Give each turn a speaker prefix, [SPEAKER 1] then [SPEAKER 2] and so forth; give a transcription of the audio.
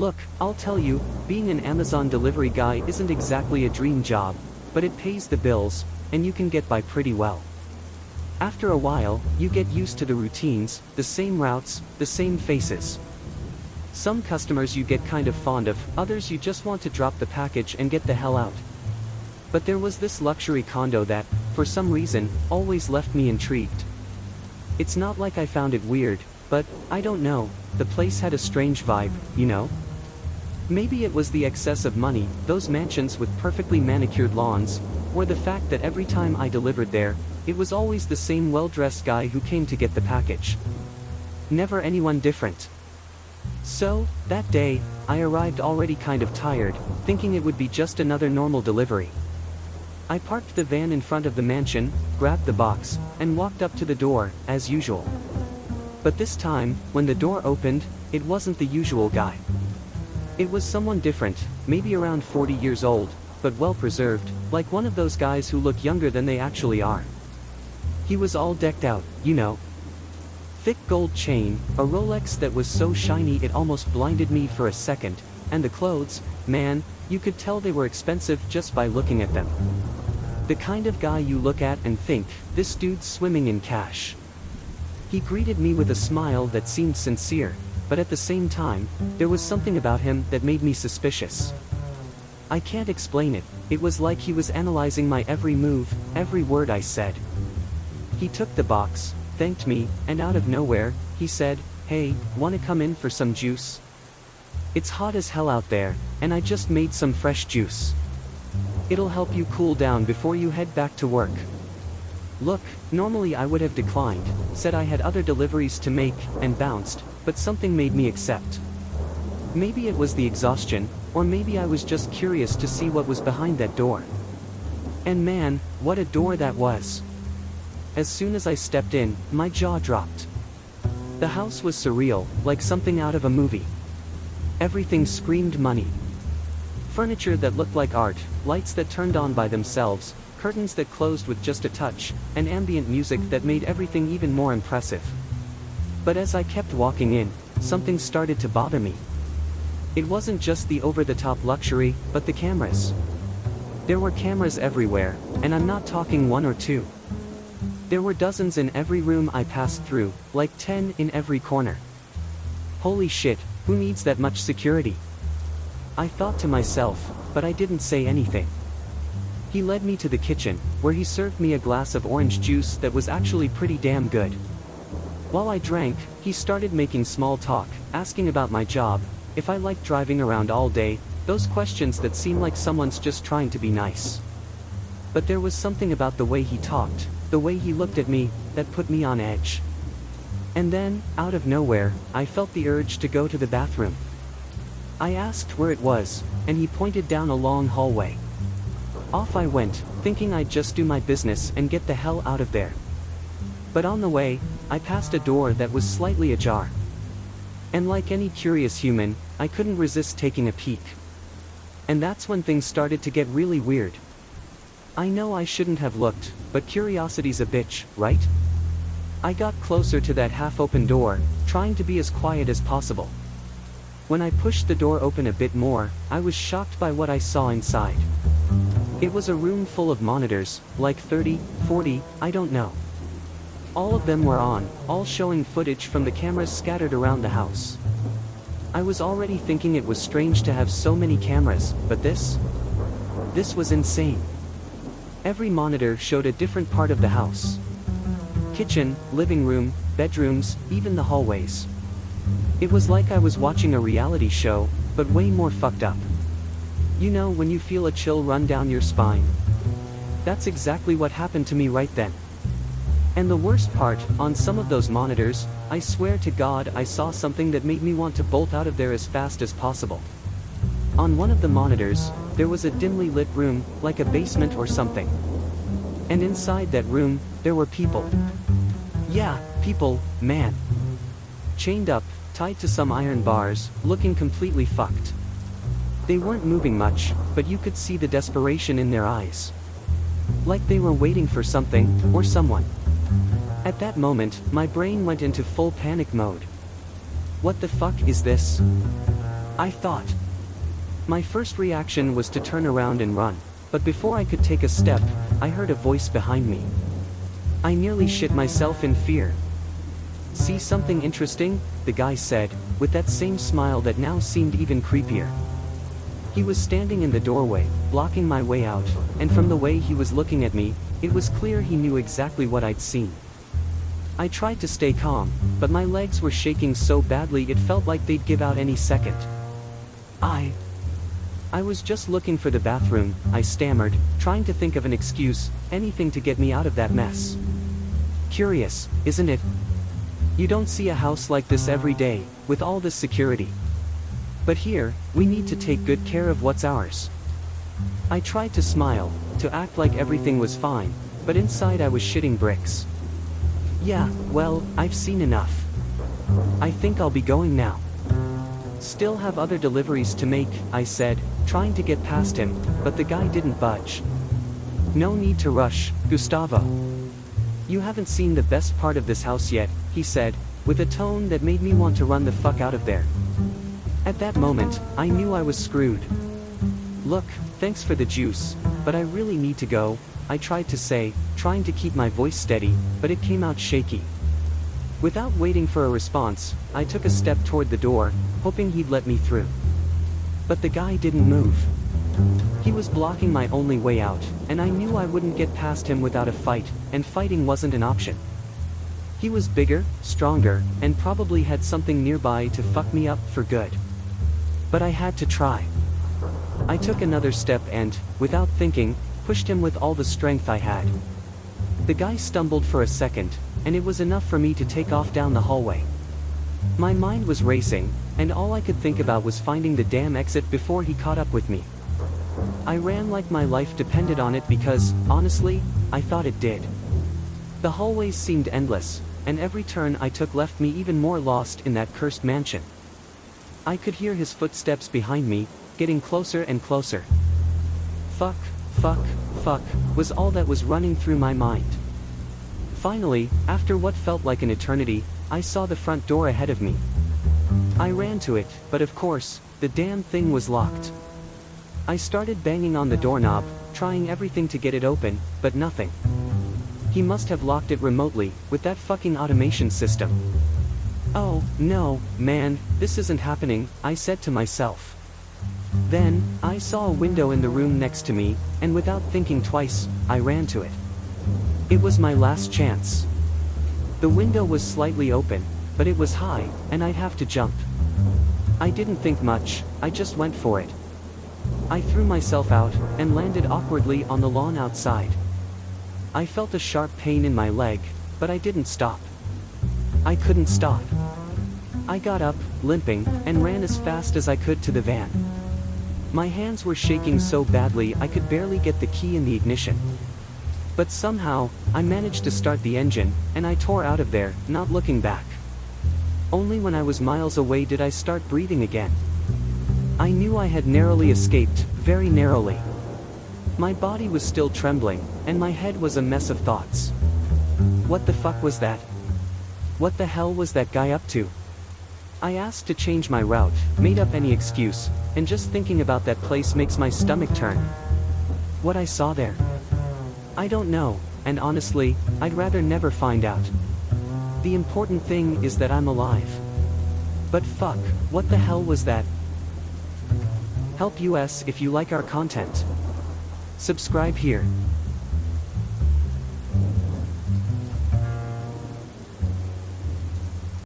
[SPEAKER 1] Look, I'll tell you, being an Amazon delivery guy isn't exactly a dream job, but it pays the bills, and you can get by pretty well. After a while, you get used to the routines, the same routes, the same faces. Some customers you get kind of fond of, others you just want to drop the package and get the hell out. But there was this luxury condo that, for some reason, always left me intrigued. It's not like I found it weird, but, I don't know, the place had a strange vibe, you know? Maybe it was the excess of money, those mansions with perfectly manicured lawns, or the fact that every time I delivered there, it was always the same well-dressed guy who came to get the package. Never anyone different. So, that day, I arrived already kind of tired, thinking it would be just another normal delivery. I parked the van in front of the mansion, grabbed the box, and walked up to the door, as usual. But this time, when the door opened, it wasn't the usual guy. It was someone different, maybe around 40 years old, but well preserved, like one of those guys who look younger than they actually are. He was all decked out, you know. Thick gold chain, a Rolex that was so shiny it almost blinded me for a second, and the clothes, man, you could tell they were expensive just by looking at them. The kind of guy you look at and think, this dude's swimming in cash. He greeted me with a smile that seemed sincere, but at the same time, there was something about him that made me suspicious. I can't explain it, it was like he was analyzing my every move, every word I said. He took the box, thanked me, and out of nowhere, he said, "Hey, wanna come in for some juice? It's hot as hell out there, and I just made some fresh juice. It'll help you cool down before you head back to work." Look, normally I would have declined, said I had other deliveries to make, and bounced, but something made me accept. Maybe it was the exhaustion, or maybe I was just curious to see what was behind that door. And man, what a door that was! As soon as I stepped in, my jaw dropped. The house was surreal, like something out of a movie. Everything screamed money. Furniture that looked like art, lights that turned on by themselves, curtains that closed with just a touch, and ambient music that made everything even more impressive. But as I kept walking in, something started to bother me. It wasn't just the over-the-top luxury, but the cameras. There were cameras everywhere, and I'm not talking one or two. There were dozens in every room I passed through, like 10 in every corner. Holy shit, who needs that much security? I thought to myself, but I didn't say anything. He led me to the kitchen, where he served me a glass of orange juice that was actually pretty damn good. While I drank, he started making small talk, asking about my job, if I liked driving around all day, those questions that seem like someone's just trying to be nice. But there was something about the way he talked, the way he looked at me, that put me on edge. And then, out of nowhere, I felt the urge to go to the bathroom. I asked where it was, and he pointed down a long hallway. Off I went, thinking I'd just do my business and get the hell out of there. But on the way, I passed a door that was slightly ajar. And like any curious human, I couldn't resist taking a peek. And that's when things started to get really weird. I know I shouldn't have looked, but curiosity's a bitch, right? I got closer to that half-open door, trying to be as quiet as possible. When I pushed the door open a bit more, I was shocked by what I saw inside. It was a room full of monitors, like 30, 40, I don't know. All of them were on, all showing footage from the cameras scattered around the house. I was already thinking it was strange to have so many cameras, but this was insane. Every monitor showed a different part of the house. Kitchen, living room, bedrooms, even the hallways. It was like I was watching a reality show, but way more fucked up. You know when you feel a chill run down your spine? That's exactly what happened to me right then. And the worst part, on some of those monitors, I swear to God I saw something that made me want to bolt out of there as fast as possible. On one of the monitors, there was a dimly lit room, like a basement or something. And inside that room, there were people. Yeah, people, man. Chained up, tied to some iron bars, looking completely fucked. They weren't moving much, but you could see the desperation in their eyes. Like they were waiting for something, or someone. At that moment, my brain went into full panic mode. What the fuck is this? I thought. My first reaction was to turn around and run, but before I could take a step, I heard a voice behind me. I nearly shit myself in fear. "See something interesting?" the guy said, with that same smile that now seemed even creepier. He was standing in the doorway, blocking my way out, and from the way he was looking at me, it was clear he knew exactly what I'd seen. I tried to stay calm, but my legs were shaking so badly it felt like they'd give out any second. I was just looking for the bathroom," I stammered, trying to think of an excuse, anything to get me out of that mess. "Curious, isn't it? You don't see a house like this every day, with all this security. But here, we need to take good care of what's ours." I tried to smile, to act like everything was fine, but inside I was shitting bricks. "Yeah, well, I've seen enough. I think I'll be going now." "Still have other deliveries to make," I said, trying to get past him, but the guy didn't budge. "No need to rush, Gustavo. You haven't seen the best part of this house yet," he said, with a tone that made me want to run the fuck out of there. At that moment, I knew I was screwed. "Look, thanks for the juice, but I really need to go," I tried to say, trying to keep my voice steady, but it came out shaky. Without waiting for a response, I took a step toward the door, hoping he'd let me through. But the guy didn't move. He was blocking my only way out, and I knew I wouldn't get past him without a fight, and fighting wasn't an option. He was bigger, stronger, and probably had something nearby to fuck me up for good. But I had to try. I took another step and, without thinking, pushed him with all the strength I had. The guy stumbled for a second, and it was enough for me to take off down the hallway. My mind was racing, and all I could think about was finding the damn exit before he caught up with me. I ran like my life depended on it because, honestly, I thought it did. The hallways seemed endless, and every turn I took left me even more lost in that cursed mansion. I could hear his footsteps behind me, getting closer and closer. Fuck, fuck, fuck, was all that was running through my mind. Finally, after what felt like an eternity, I saw the front door ahead of me. I ran to it, but of course, the damn thing was locked. I started banging on the doorknob, trying everything to get it open, but nothing. He must have locked it remotely, with that fucking automation system. "Oh, no, man, this isn't happening," I said to myself. Then, I saw a window in the room next to me, and without thinking twice, I ran to it. It was my last chance. The window was slightly open, but it was high, and I'd have to jump. I didn't think much, I just went for it. I threw myself out, and landed awkwardly on the lawn outside. I felt a sharp pain in my leg, but I didn't stop. I couldn't stop. I got up, limping, and ran as fast as I could to the van. My hands were shaking so badly I could barely get the key in the ignition. But somehow, I managed to start the engine, and I tore out of there, not looking back. Only when I was miles away did I start breathing again. I knew I had narrowly escaped, very narrowly. My body was still trembling, and my head was a mess of thoughts. What the fuck was that? What the hell was that guy up to? I asked to change my route, made up any excuse, and just thinking about that place makes my stomach turn. What I saw there? I don't know, and honestly, I'd rather never find out. The important thing is that I'm alive. But fuck, what the hell was that? Help us if you like our content. Subscribe here.